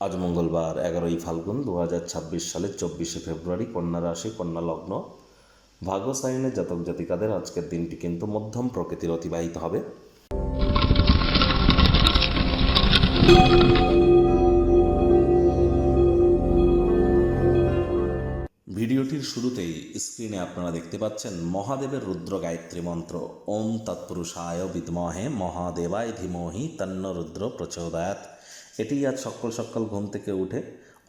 আজ মঙ্গলবার 11ই ফাল্গুন 2026 সালের 24শে ফেব্রুয়ারি। কন্যা রাশি, কন্যা লগ্ন, ভাগ্য সাইনের জাতক জাতিকাদের আজকের দিনটি কিন্তু মধ্যম প্রকৃতির অতিবাহিত হবে। ভিডিওটির শুরুতেই স্ক্রিনে আপনারা দেখতে পাচ্ছেন মহাদেবের রুদ্র গায়ত্রী মন্ত্র, ওম তৎপুরুষায় বিদ্মহে মহাদেবায় ধীমহি তন্ন রুদ্র প্রচোদয়াৎ। এটি আজ সকাল সকাল ঘুম থেকে উঠে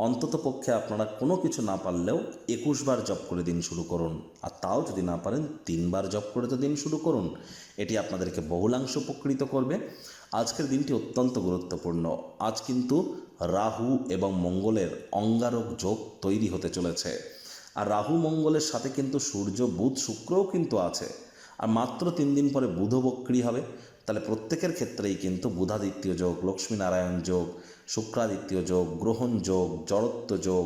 অন্তত পক্ষে আপনারা কোনো কিছু না পারলেও 21 বার জপ করে দিন শুরু করুন। আর তাও যদি না পারেন 3 বার জপ করে তো দিন শুরু করুন। এটি আপনাদেরকে বহুলাংশ উপকৃত করবে। আজকের দিনটি অত্যন্ত গুরুত্বপূর্ণ। আজ কিন্তু রাহু এবং মঙ্গলের অঙ্গারক যোগ তৈরি হতে চলেছে। আর রাহু মঙ্গলের সাথে কিন্তু সূর্য, বুধ, শুক্রও কিন্তু আছে। আর মাত্র 3 দিন পরে বুধও বক্রী হবে। তাহলে প্রত্যেকের ক্ষেত্রেই কিন্তু বুধাদিত্য যোগ, লক্ষ্মীনারায়ণ যোগ, শুক্রাদিত্য যোগ, গ্রহণ যোগ, জড়ত্ব যোগ,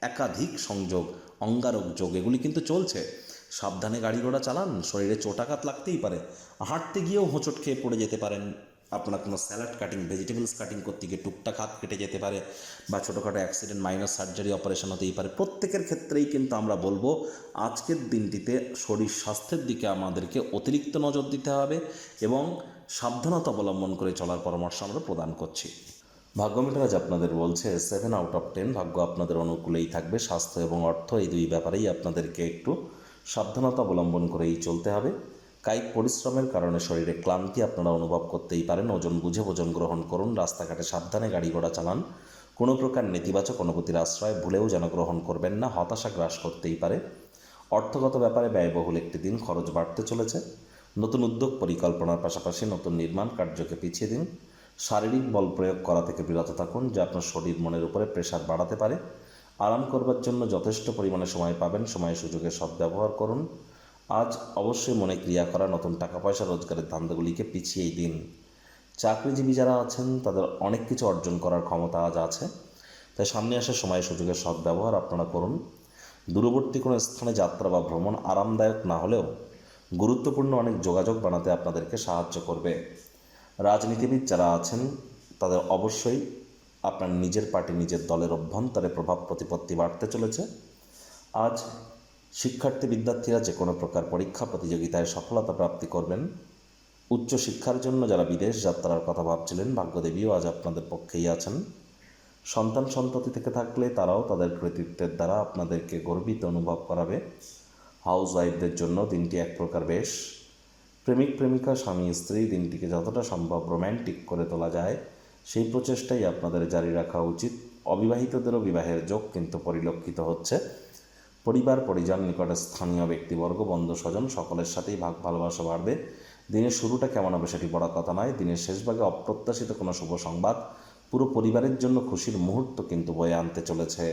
একাধিক সংযোগ, অঙ্গারক যোগ এগুলি কিন্তু চলছে। সাবধানে গাড়ি ঘোড়া চালান, শরীরে চোটাঘাত লাগতেই পারে। হাঁটতে গিয়েও হোঁচট খেয়ে পড়ে যেতে পারেন। আপনার কোনো স্যালাড কাটিং, ভেজিটেবলস কাটিং করতে গিয়ে টুকটাক হাত কেটে যেতে পারে, বা ছোটোখাটো অ্যাক্সিডেন্ট, মাইনর সার্জারি, অপারেশন হতেই পারে। প্রত্যেকের ক্ষেত্রেই কিন্তু আমরা বলবো আজকের দিনটিতে শরীর স্বাস্থ্যের দিকে আমাদেরকে অতিরিক্ত নজর দিতে হবে এবং সাবধানতা অবলম্বন করে চলার পরামর্শ আমরা প্রদান করছি। ভাগ্যমিটার আজ আপনাদের বলছে 7 আউট অফ 10। ভাগ্য আপনাদের অনুকূলেই থাকবে। স্বাস্থ্য এবং অর্থ এই দুই ব্যাপারেই আপনাদেরকে একটু সাবধানতা অবলম্বন করেই চলতে হবে। কায়িক পরিশ্রমের কারণে শরীরে ক্লান্তি আপনারা অনুভব করতেই পারেন। ওজন বুঝে ভোজন গ্রহণ করুন। রাস্তাঘাটে সাবধানে গাড়ি ঘোড়া চালান। কোনো প্রকার নেতিবাচক অনুভূতির আশ্রয় ভুলেও যেন গ্রহণ করবেন না, হতাশা গ্রাস করতেই পারে। অর্থগত ব্যাপারে ব্যয়বহুল একটি দিন, খরচ বাড়তে চলেছে। নতুন উদ্যোগ পরিকল্পনার পাশাপাশি নতুন নির্মাণ কার্যকে পিছিয়ে দিন। শারীরিক বল প্রয়োগ করা থেকে বিরত থাকুন, যা আপনার শরীর মনের উপরে প্রেশার বাড়াতে পারে। আরাম করবার জন্য যথেষ্ট পরিমাণে সময় পাবেন। সময় সুযোগের সদ্ব্যবহার করুন। আজ অবশ্যই মনে ক্রিয়া করা, নতুন টাকা পয়সা রোজগারের ধান্দাগুলিকে পিছিয়েই দিন। চাকরিজীবী যারা আছেন তাদের অনেক কিছু অর্জন করার ক্ষমতা আজ আছে, তাই সামনে আসা সময় সুযোগের সদ্ব্যবহার আপনারা করুন। দূরবর্তী কোনো স্থানে যাত্রা বা ভ্রমণ আরামদায়ক না হলেও গুরুত্বপূর্ণ অনেক যোগাযোগ বানাতে আপনাদেরকে সাহায্য করবে। রাজনীতিবিদ যারা আছেন তাদের অবশ্যই আপনার নিজের পার্টি, নিজের দলের অভ্যন্তরে প্রভাব প্রতিপত্তি বাড়তে চলেছে। আজ শিক্ষার্থী বিদ্যার্থীরা যে কোনো প্রকার পরীক্ষা প্রতিযোগিতায় সফলতা প্রাপ্তি করবেন। উচ্চশিক্ষার জন্য যারা বিদেশ যাত্রার কথা ভাবছিলেন, ভাগ্যদেবীও আজ আপনাদের পক্ষেই আছেন। সন্তান সন্ততি থেকে থাকলে তারাও তাদের কৃতিত্বের দ্বারা আপনাদেরকে গর্বিত অনুভব করাবে। হাউস ওয়াইফদের জন্য দিনটি এক প্রকার বেশ। প্রেমিক প্রেমিকা, স্বামী স্ত্রী দিনটিকে যতটা সম্ভব রোম্যান্টিক করে তোলা যায় সেই প্রচেষ্টাই আপনাদের জারি রাখা উচিত। অবিবাহিতদেরও বিবাহের যোগ কিন্তু পরিলক্ষিত হচ্ছে। পরিবার পরিজন, নিকটে স্থানীয় ব্যক্তিবর্গ, বন্ধু স্বজন সকলের সাথেই ভাগ ভালোবাসা বাড়বে। দিনের শুরুটা কেমন হবে সেটি বড় কথা নয়, দিনের শেষ ভাগে অপ্রত্যাশিত কোনো শুভ সংবাদ পুরো পরিবারের জন্য খুশির মুহূর্ত কিন্তু বয়ে আনতে চলেছে।